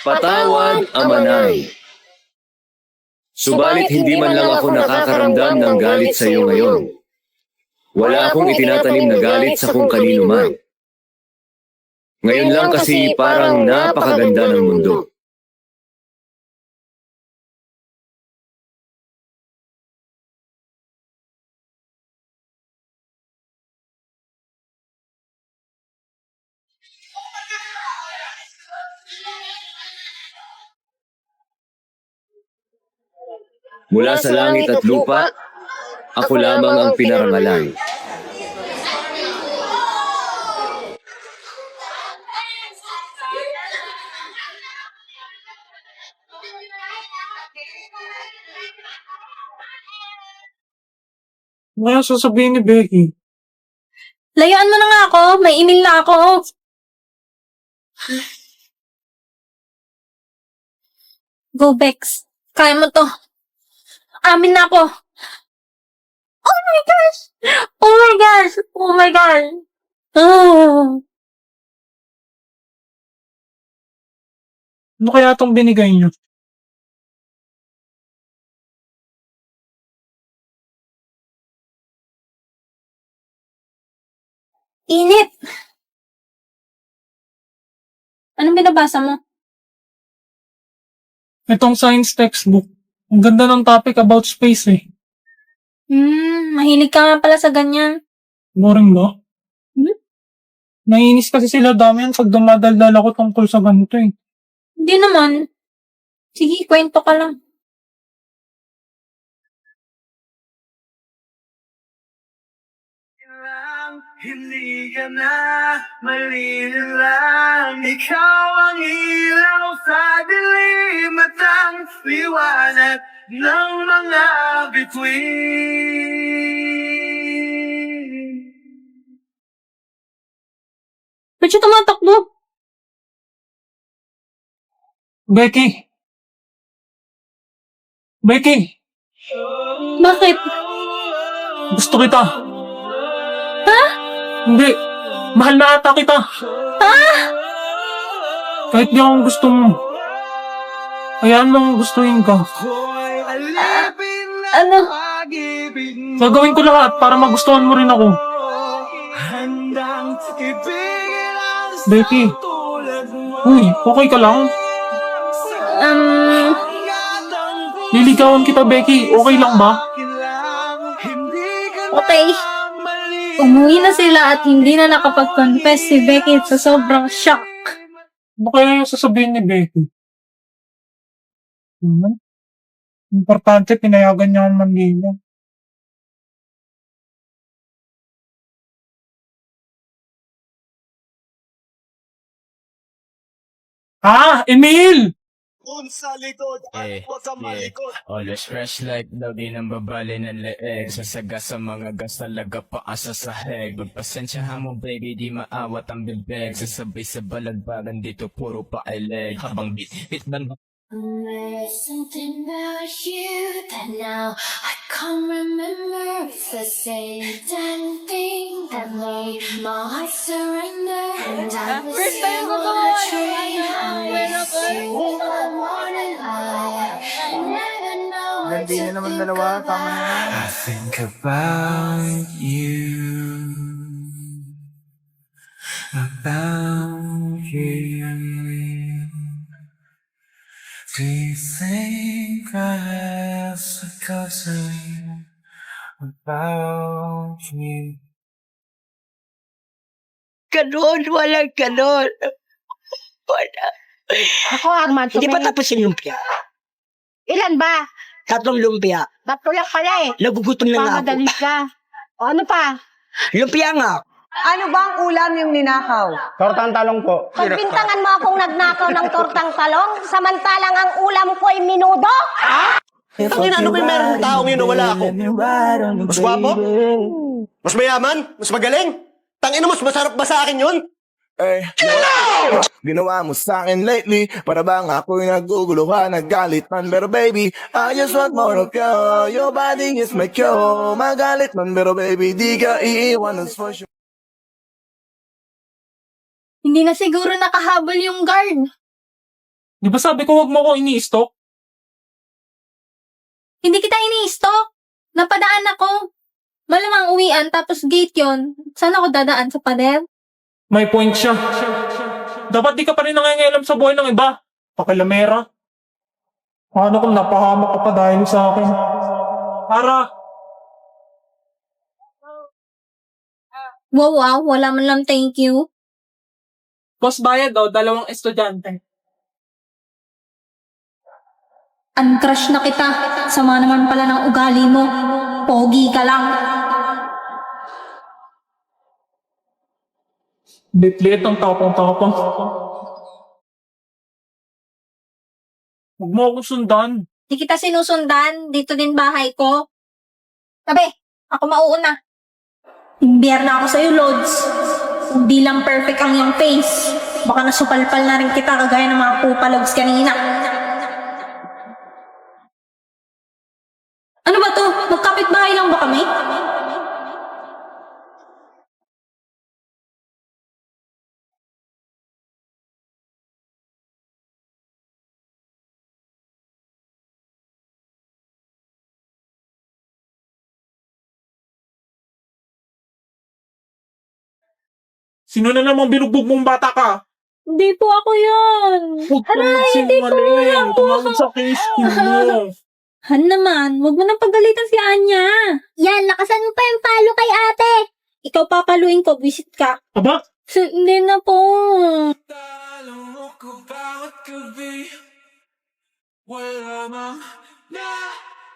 Patawad, Amanay. Subalit hindi man lang ako nakakaramdam ng galit sa iyo ngayon. Wala akong itinatanim na galit sa kung kanino man. Ngayon lang kasi parang napakaganda ng mundo. Mula sa langit at lupa, ako lamang ang pinarangalan. Ano kaya sasabihin ni Becky? Layuan mo na nga ako. May email na ako. Go, Bex. Kaya mo to. Amin na ako. Oh my gosh! Oh my gosh! Oh my gosh! Ah. Ano kaya itong binigay niyo? Init! Anong binabasa mo? Itong science textbook. Ang ganda ng topic about space eh. Mahilig ka nga pala sa ganyan. Boring ba? Hmm? Naiinis kasi sila dami yan pag dumadaldal ako tungkol sa ganito eh. Hindi naman. Sige, kwento ka lang. Hindi ka na malililang. Ikaw ang ilaw sa dilim at ang liwanag ng mga bituin. Ba't siya tumatakbo? Becky! Becky! Bakit? Gusto kita! Ha? Hindi! Mahal na ata kita! Ha? Kahit di akong gusto mo. Hayaan mong gustuhin ka. Ano? Gagawin ko lahat para magustuhan mo rin ako. Becky! Uy, okay ka lang? Liligawan kita, Becky. Okay lang ba? Okay. Umuwi na sila at hindi na nakapag-confess si Becky sa sobrang shock. Ano kaya yung sasabihin ni Becky? Importante, pinayagan niya akong manligaw. Emil! Sa likod at huwag kang malikot. Always fresh like daw di nang babali ng leeg. Sasaga sa mga gas talaga paasa sa heg. Magpasensyahan mo baby di maawat ang bibig. Sasabay sa balagbagan dito puro pa ay leg. Habang bit man There's something about you that now I can't remember. It's the same damn thing that made my heart surrender. And I was still on a train. I miss you in the morning light. I never know what to think about. I think about you. About you. Do you think I have forgotten about you? Ganon, walang ganon. Wala. Ako, Armando. Hindi pa tapos yung lumpia. Ilan ba? 3 lumpia. Tatlo lang pala eh. Nagugutom na nga ako. Pamadali ka. O ano pa? Lumpia nga. Ano ba ang ulam yung ninakaw? Tortang talong po. Pagbintangan mo akong nagnakaw ng tortang talong, samantalang ang ulam ko ay minudo? Tangina, ano ba yung merong taong yun na wala ako? Mas gwapo? Mas mayaman? Mas magaling? Tangina, mas masarap ba sa akin yun? Ginawa mo sa akin lately, para bang ako'y naguguluhan, naggalit man. Pero baby, I just want more of you. Your body is my cure. Magalit man, pero baby, di ka iiwan for sure. Hindi na siguro nakahabol yung guard. Di ba sabi ko wag mo ko ini-stalk? Hindi kita ini-stalk. Napadaan ako. Malamang uwian, tapos gate yon. Saan ako dadaan? Sa pader? May point siya. Dapat di ka pa rin nangangialam sa buhay ng iba. Pakilamera. Paano kung napahamak ka pa dahil sa akin? Para, Wow, wala man lang thank you. boss bayad daw, 2 estudyante. Uncrush na kita. Sama naman pala ng ugali mo. Pogi ka lang. Bitlit ang tapang-tapang. Huwag mo akong sundan. Di kita sinusundan. Dito din bahay ko. Tabi, ako mauuna. Imbiyer na ako sa'yo, Lods. Hindi lang perfect ang iyong face. Baka nasupalpal na rin kita kagaya ng mga pupalogs kanina. Ano ba to? Magkapit-bahay lang ba kami? Sino na namang binugbog mong bata ka? Hindi po ako yun. Huwag kang hindi ko magsinungaling. yan. Tumawag sa case mo. Han naman, wag mo nang pagalitan si Anya. Yan, lakasan mo pa yung palo kay ate. Ikaw papaluin ko, visit ka. Aba? Hindi na po. Alam mo ko bawat gabi wala mang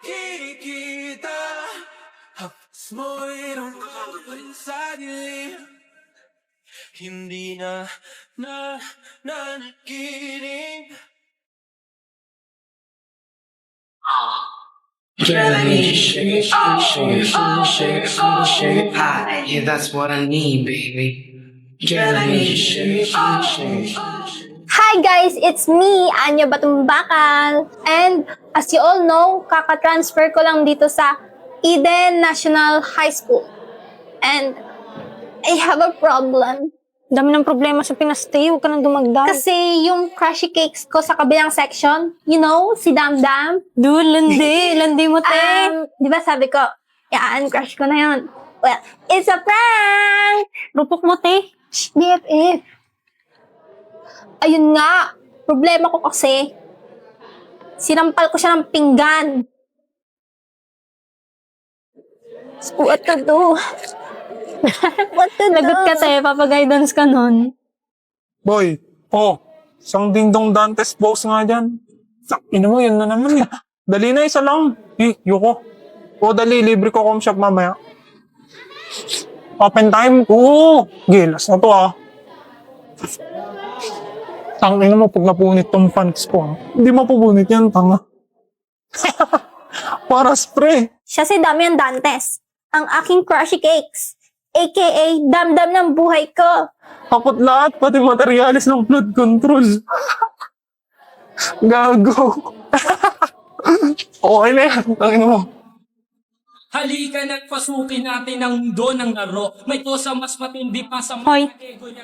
nakikita. Hapos mo'y nanggaling sa dilim. Hindi na nakikinig. Yeah, that's what I need, baby. Hi guys, it's me, Anya Batumbakal. And as you all know, kaka-transfer ko lang dito sa Eden National High School. And I have a problem. Dami ng problema sa pinastay, huwag ka nang dumagdag. Kasi yung crushy cakes ko sa kabilang section, you know, si Damdam. Dude, landi mo Di ba sabi ko, i-uncrush ko na yun. Well, it's a prank! Rupok mo te. Shh, BFF. Ayun nga, problema ko kasi, sinampal ko siya ng pinggan. So, what to do? What to do? Lagot ka te, papaguidance ka nun. Boy, isang dingdong Dantes boss nga dyan. Ina mo, yun na naman. Dali na, isa lang. Yuko. Dali, libre ko com shop mamaya. Open time ko. Gilas na to Tangina mo, pag napunit tong pants ko. Hindi mapupunit yan, tanga. Para spray. Siya si Damian Dantes, ang aking crushy cakes, aka Damdam ng buhay ko. Kapot lahat, pati materialis ng flood control. Gago. Okay na yan, tangina mo. Halika nagpasukin natin ang mundo ng laro. May kosa mas matindi pa sa Hoy,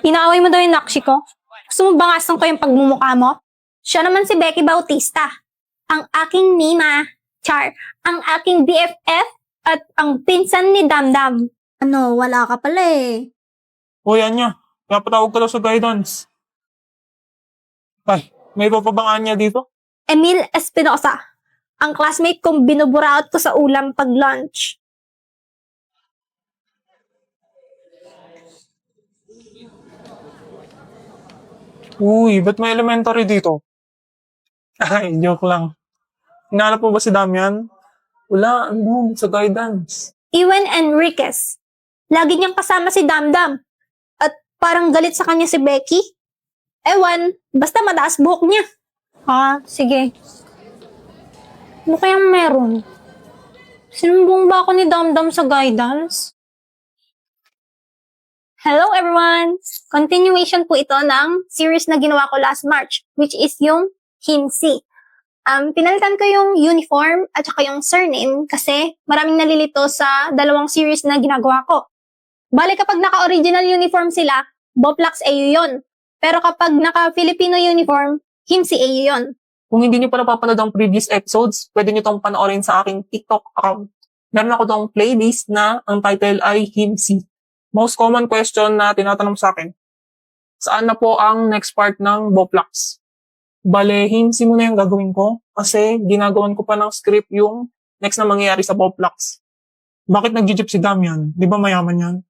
inaaway mo daw yung nakshi ko? Gusto mo bangasan ko yung pagmumukha mo? Siya naman si Becky Bautista, ang aking Nina, Char, ang aking BFF, at ang pinsan ni Damdam. Ano, wala ka pala eh. Yan niya. Kaya patawag ka daw sa guidance. Ay, may iba pa bang Anya dito? Emil Espinosa, ang classmate kong binuburaot ko sa ulam pag lunch. Uy, ba't may elementary dito? Ay, joke lang. Hinalap mo ba si Damian? Wala, sa guidance. Iwan Enriquez. Lagi niyang kasama si Damdam. At parang galit sa kanya si Becky. Ewan, basta mataas buhok niya. Sige. Ano kayang meron? Sinumbong ba ako ni Damdam sa guidance? Hello everyone! Continuation po ito ng series na ginawa ko last March, which is yung Himsi. Pinalitan ko yung uniform at saka yung surname kasi maraming nalilito sa dalawang series na ginagawa ko. Bale kapag naka-original uniform sila, Boplax AU yun. Pero kapag naka-Filipino uniform, Himsi AU yun. Kung hindi nyo pa napapanood ang previous episodes, pwede nyo tong panoorin sa aking TikTok account. Meron ako tong playlist na ang title ay Himsi. Most common question na tinatanong sa akin, saan na po ang next part ng Boplox? Bale, Himsi muna yung gagawin ko kasi ginagawan ko pa ng script yung next na mangyayari sa Boplox. Bakit nag-jeep si Damian? Di ba mayaman yan?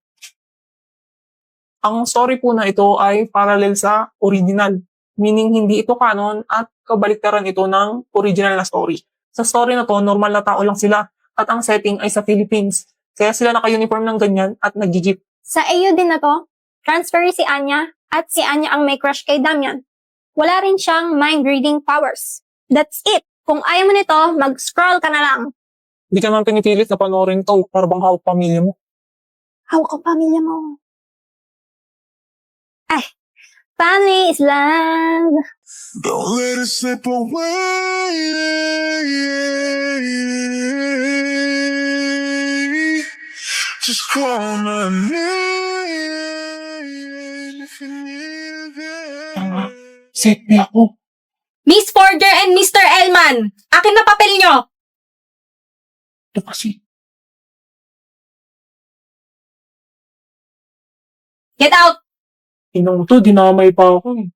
Ang story po na ito ay parallel sa original. Meaning hindi ito canon at kabaliktaran ito ng original na story. Sa story na to, normal na tao lang sila at ang setting ay sa Philippines. Kaya sila naka-uniform ng ganyan at nag-jeep. Sa AU din na to, transfer si Anya at si Anya ang may crush kay Damian. Wala rin siyang mind-reading powers. That's it. Kung ayaw mo nito, mag-scroll ka na lang. Hindi ka naman pinipilit na panoorin to para bang hawak pamilya mo. Hawak ang pamilya mo. Ay, family is love. Don't let it slip away. Just call my name if you need it. Set me ako. Miss Forger and Mr. Elman, akin na papel nyo! Ito kasi. Get out! Inong to, dinamay pa ako eh.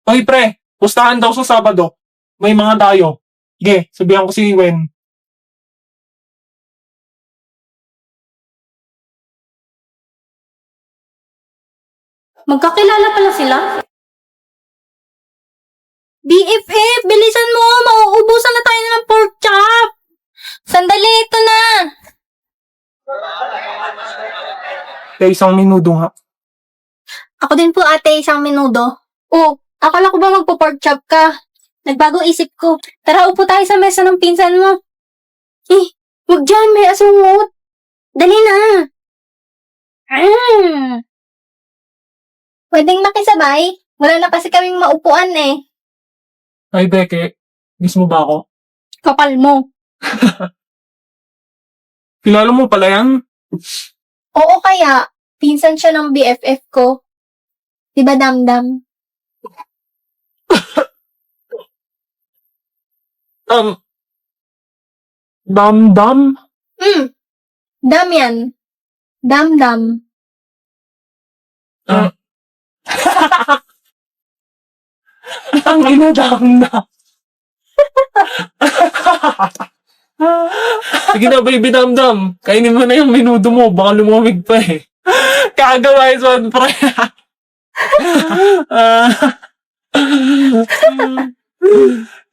Hoy pre, pustahan daw sa Sabado. May mga tayo. Sige, sabihan ko si Wen. Magkakilala pala sila? BFF, bilisan mo! Mauubusan na tayo ng pork chop! Sandali, ito na! Kaya isang minuto nga. Ako din po ate, isang minuto. Oh, akala ko ba magpo-pork chop ka? Nagbago isip ko. Tara, upo tayo sa mesa ng pinsan mo. Wag dyan, may asungot. Dali na. Pwedeng makisabay? Wala na kasi kaming maupuan eh. Ay Beke, miss mo ba ako? Kapal mo. Kilala mo pala yan? Oo kaya, pinsan siya ng BFF ko. Diba Damdam? Damdam? Damian. Damdam. Ang inadamdam. Sige na, baby damdam. Kainin mo na yung minuto mo. Baka lumamig pa eh. Kagawa is one pre.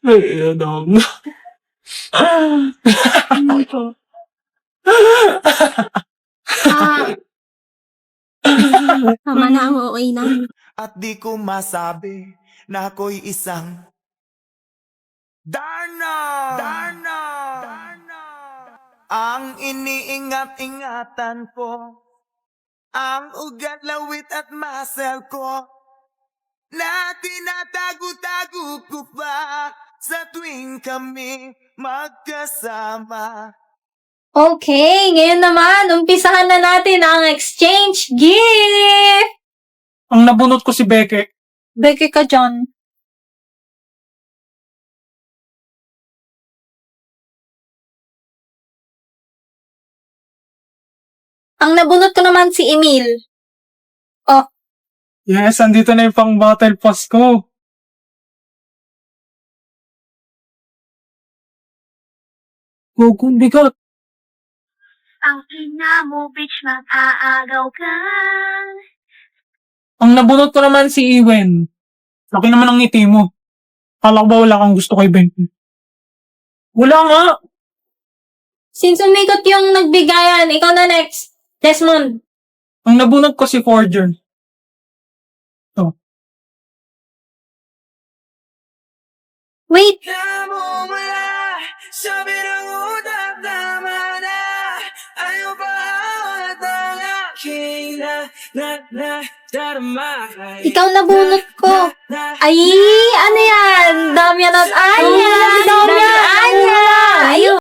Ay, inadamdam. Tama na, okay na. At di ko masabi na ako'y isang Darna! Darna! Darna! Ang iniingat-ingatan ko, ang ugat, lawit at muscle ko, na tinatago-tago ko pa sa tuwing kami magkasama. Okay, ngayon naman, umpisahan na natin ang exchange gift! Ang nabunot ko si Beke. Beke ka dyan. Ang nabunot ko naman si Emil. Yes, andito na yung pang battle pass ko. Gogo, bigat. Ang ina mo, bitch, mag-aagaw ka. Ang nabunot ko naman si Iwen. Laki naman ang ngiti mo. Kala ko ba wala kang gusto kay Benton? Wala nga. Since umikot yung nagbigayan, ikaw na next. Desmond. Ang nabunot ko si Forger. Ito. Wait, Sabi ng utak, tama na. Ayaw pa ulit ang aking ikaw nabunot ko. Ay, ano yan? Damian at Anya. Damian at Anya. Ayun.